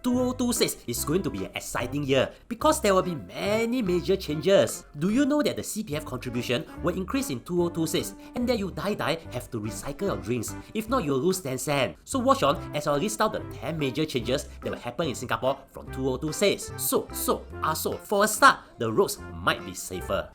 2026 is going to be an exciting year because there will be many major changes. Do you know that the CPF contribution will increase in 2026 and that you have to recycle your drinks? If not, you'll lose 10 cents. So watch on as I'll list out the 10 major changes that will happen in Singapore from 2026. So, for a start, the roads might be safer.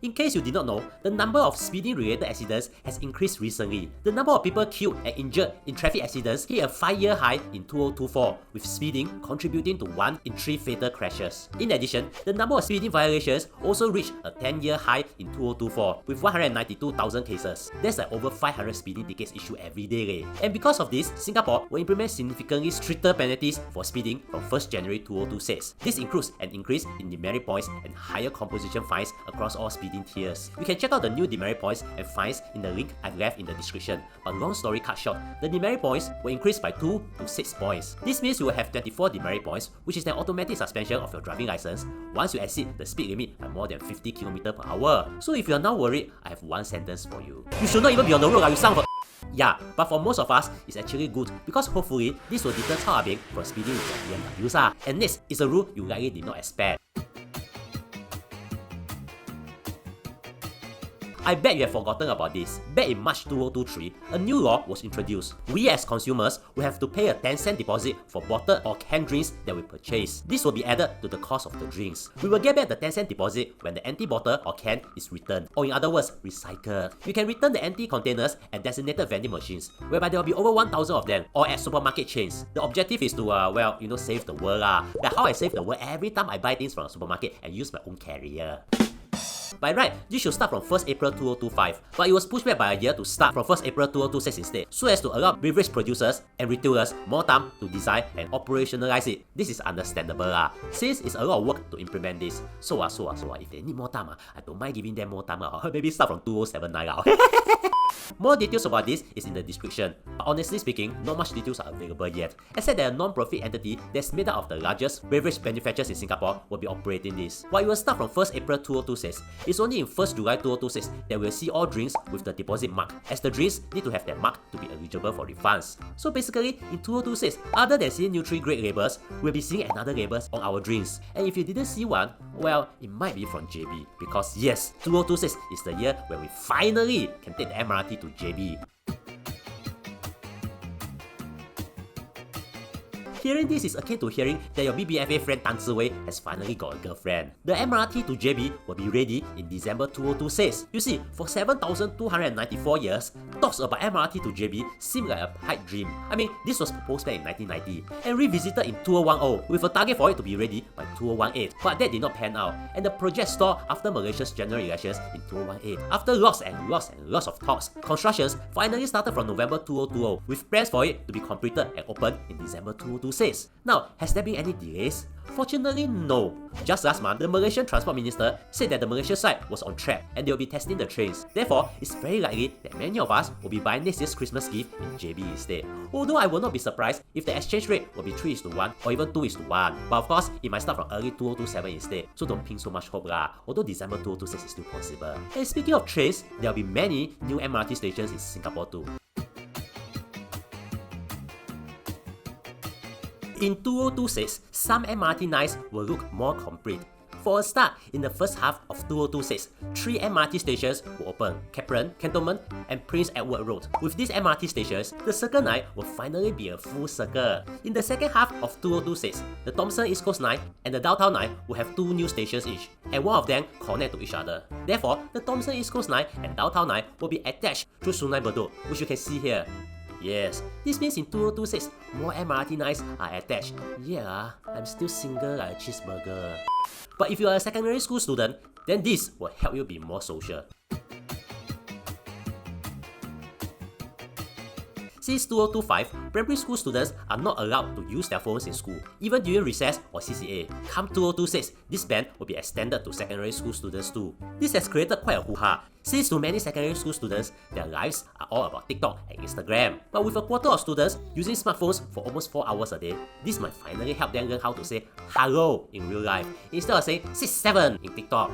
In case you did not know, the number of speeding-related accidents has increased recently. The number of people killed and injured in traffic accidents hit a 5-year high in 2024, with speeding contributing to 1 in 3 fatal crashes. In addition, the number of speeding violations also reached a 10-year high in 2024, with 192,000 cases. That's like over 500 speeding tickets issued every day. And because of this, Singapore will implement significantly stricter penalties for speeding from 1st January 2026. This includes an increase in demerit points and higher composition fines across all speeding tiers. You can check out the new demerit points and fines in the link I've left in the description. But long story cut short, the demerit points will increase by 2 to 6 points. This means you will have 24 demerit points, which is an automatic suspension of your driving license once you exceed the speed limit by more than 50 km/h. So if you are now worried, I have one sentence for you. You should not even be on the road, you son of a... Yeah, but for most of us, it's actually good because hopefully this will deter Cao Abing from speeding with your BMWs. And this is a rule you likely did not expect. I bet you have forgotten about this. Back in March 2023, a new law was introduced. We as consumers will have to pay a 10-cent deposit for bottled or canned drinks that we purchase. This will be added to the cost of the drinks. We will get back the 10-cent deposit when the empty bottle or can is returned, or in other words, recycled. You can return the empty containers at designated vending machines, whereby there will be over 1,000 of them, or at supermarket chains. The objective is to, save the world lah. Like how I save the world every time I buy things from a supermarket and use my own carrier. By right, this should start from 1st April 2025, but it was pushed back by a year to start from 1st April 2026 instead, so as to allow beverage producers and retailers more time to design and operationalize it. This is understandable since it's a lot of work to implement this. So if they need more time, I don't mind giving them more time. Maybe start from 2079. More details about this is in the description, but honestly speaking, not much details are available yet, except that a non-profit entity that's made up of the largest beverage manufacturers in Singapore will be operating this. While it will start from 1st April 2026, it's only in 1st July 2026 that we'll see all drinks with the deposit mark, as the drinks need to have that mark to be eligible for refunds. So basically, in 2026, other than seeing Nutri-Grade labels, we'll be seeing another labels on our drinks. And if you didn't see one, well, it might be from JB, because yes, 2026 is the year when we finally can take the MRT to JB. Hearing this is akin to hearing that your BBFA friend Tan Ziwei has finally got a girlfriend. The MRT to JB will be ready in December 2026. You see, for 7,294 years, talks about MRT to JB seem like a pipe dream. I mean, this was proposed back in 1990 and revisited in 2010 with a target for it to be ready by 2018. But that did not pan out, and the project stalled after Malaysia's general elections in 2018. After lots of talks, constructions finally started from November 2020 with plans for it to be completed and opened in December 2026. Now, has there been any delays? Fortunately, no. Just last month, the Malaysian Transport Minister said that the Malaysia side was on track and they will be testing the trains. Therefore, it's very likely that many of us will be buying next year's Christmas gift in JB instead. Although I will not be surprised if the exchange rate will be 3:1 or even 2:1. But of course, it might start from early 2027 instead, so don't ping so much hope lah. Although December 2026 is still possible. And speaking of trains, there will be many new MRT stations in Singapore too. In 2026, some MRT lines will look more complete. For a start, in the first half of 2026, 3 MRT stations will open: Kaplan, Cantonment, and Prince Edward Road. With these MRT stations, the Circle Line will finally be a full circle. In the second half of 2026, the Thomson East Coast Line and the Downtown Line will have 2 new stations each, and one of them connect to each other. Therefore, the Thomson East Coast Line and Downtown Line will be attached through Sungai Bedok, which you can see here. Yes, this means in 2026, more MRT lines are attached. Yeah, I'm still single like a cheeseburger. But if you are a secondary school student, then this will help you be more social. Since 2025, primary school students are not allowed to use their phones in school, even during recess or CCA. Come 2026, this ban will be extended to secondary school students too. This has created quite a hoo-ha, since to many secondary school students, their lives are all about TikTok and Instagram. But with a quarter of students using smartphones for almost 4 hours a day, this might finally help them learn how to say hello in real life, instead of saying 6-7 in TikTok.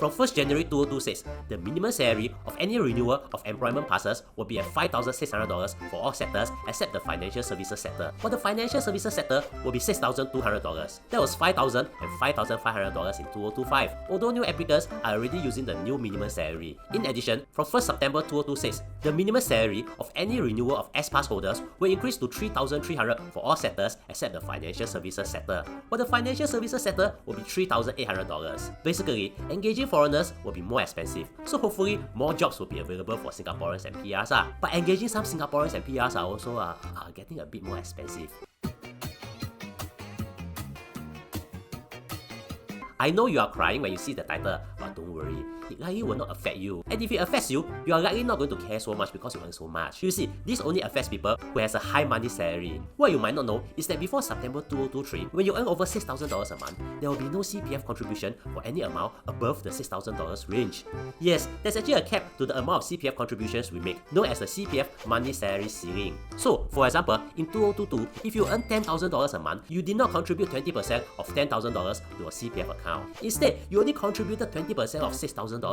From 1st January 2026, the minimum salary of any renewal of employment passes will be at $5,600 for all sectors except the financial services sector. For the financial services sector will be $6,200. That was $5,000 and $5,500 in 2025, although new applicants are already using the new minimum salary. In addition, from 1st September 2026, the minimum salary of any renewal of S-Pass holders will increase to $3,300 for all sectors except the financial services sector. For the financial services sector will be $3,800. Basically, engaging foreigners will be more expensive, so hopefully more jobs will be available for Singaporeans and PRs. But engaging some Singaporeans and PRs are also getting a bit more expensive. I know you are crying when you see the title, but don't worry, it likely will not affect you. And if it affects you, you are likely not going to care so much because you earn so much. You see, this only affects people who has a high money salary. What you might not know is that before September 2023, when you earn over $6,000 a month, there will be no CPF contribution for any amount above the $6,000 range. Yes, there's actually a cap to the amount of CPF contributions we make, known as the CPF monthly salary ceiling. So, for example, in 2022, if you earn $10,000 a month, you did not contribute 20% of $10,000 to a CPF account. Instead, you only contributed 20% of $6,000.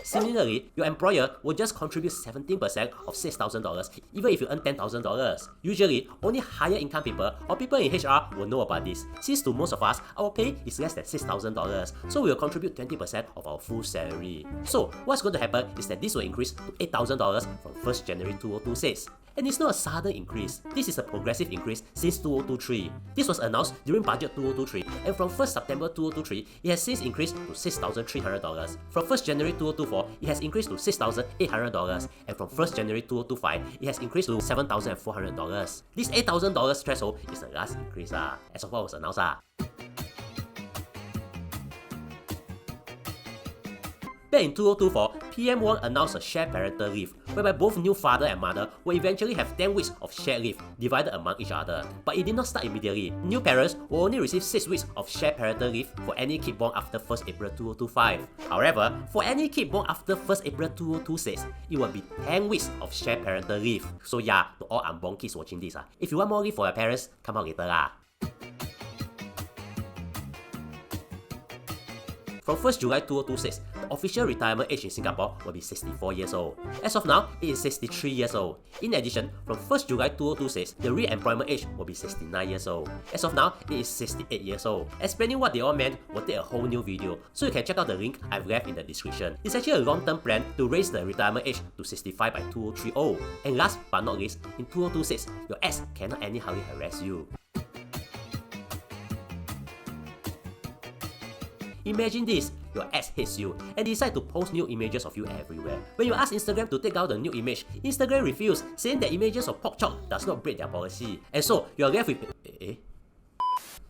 Similarly, your employer will just contribute 17% of $6,000 even if you earn $10,000. Usually, only higher income people or people in HR will know about this, since to most of us, our pay is less than $6,000, so we will contribute 20% of our full salary. So, what's going to happen is that this will increase to $8,000 from 1st January 2026. And it's not a sudden increase, this is a progressive increase since 2023. This was announced during Budget 2023, and from 1st September 2023, it has since increased to $6,300. From 1st January 2024, it has increased to $6,800, and from 1st January 2025, it has increased to $7,400. This $8,000 threshold is the last increase as of what was announced. Back in 2024, PM1 announced a shared parental leave, whereby both new father and mother will eventually have 10 weeks of shared leave divided among each other. But it did not start immediately. New parents will only receive 6 weeks of shared parental leave for any kid born after 1st April 2025. However, for any kid born after 1st April 2026, it will be 10 weeks of shared parental leave. So yeah, to all unborn kids watching this, if you want more leave for your parents, come out later. From 1st July 2026, the official retirement age in Singapore will be 64 years old. As of now, it is 63 years old. In addition, from 1st July 2026, the re-employment age will be 69 years old. As of now, it is 68 years old. Explaining what they all meant will take a whole new video, so you can check out the link I've left in the description. It's actually a long-term plan to raise the retirement age to 65 by 2030. And last but not least, in 2026, your ex cannot anyhow harass you. Imagine this, your ex hates you and decide to post new images of you everywhere. When you ask Instagram to take down the new image, Instagram refused, saying that images of pork chop does not break their policy. And so, you're left with...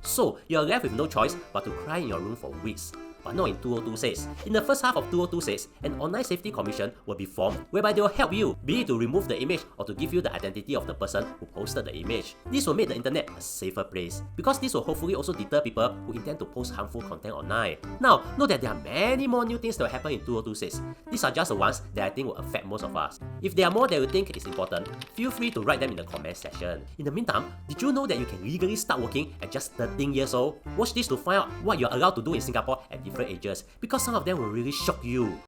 So, you're left with no choice but to cry in your room for weeks. But not in 2026. In the first half of 2026, an online safety commission will be formed whereby they will help you, be it to remove the image or to give you the identity of the person who posted the image. This will make the internet a safer place, because this will hopefully also deter people who intend to post harmful content online. Now, know that there are many more new things that will happen in 2026. These are just the ones that I think will affect most of us. If there are more that you think is important, feel free to write them in the comment section. In the meantime, did you know that you can legally start working at just 13 years old? Watch this to find out what you're allowed to do in Singapore at different ages, because some of them will really shock you.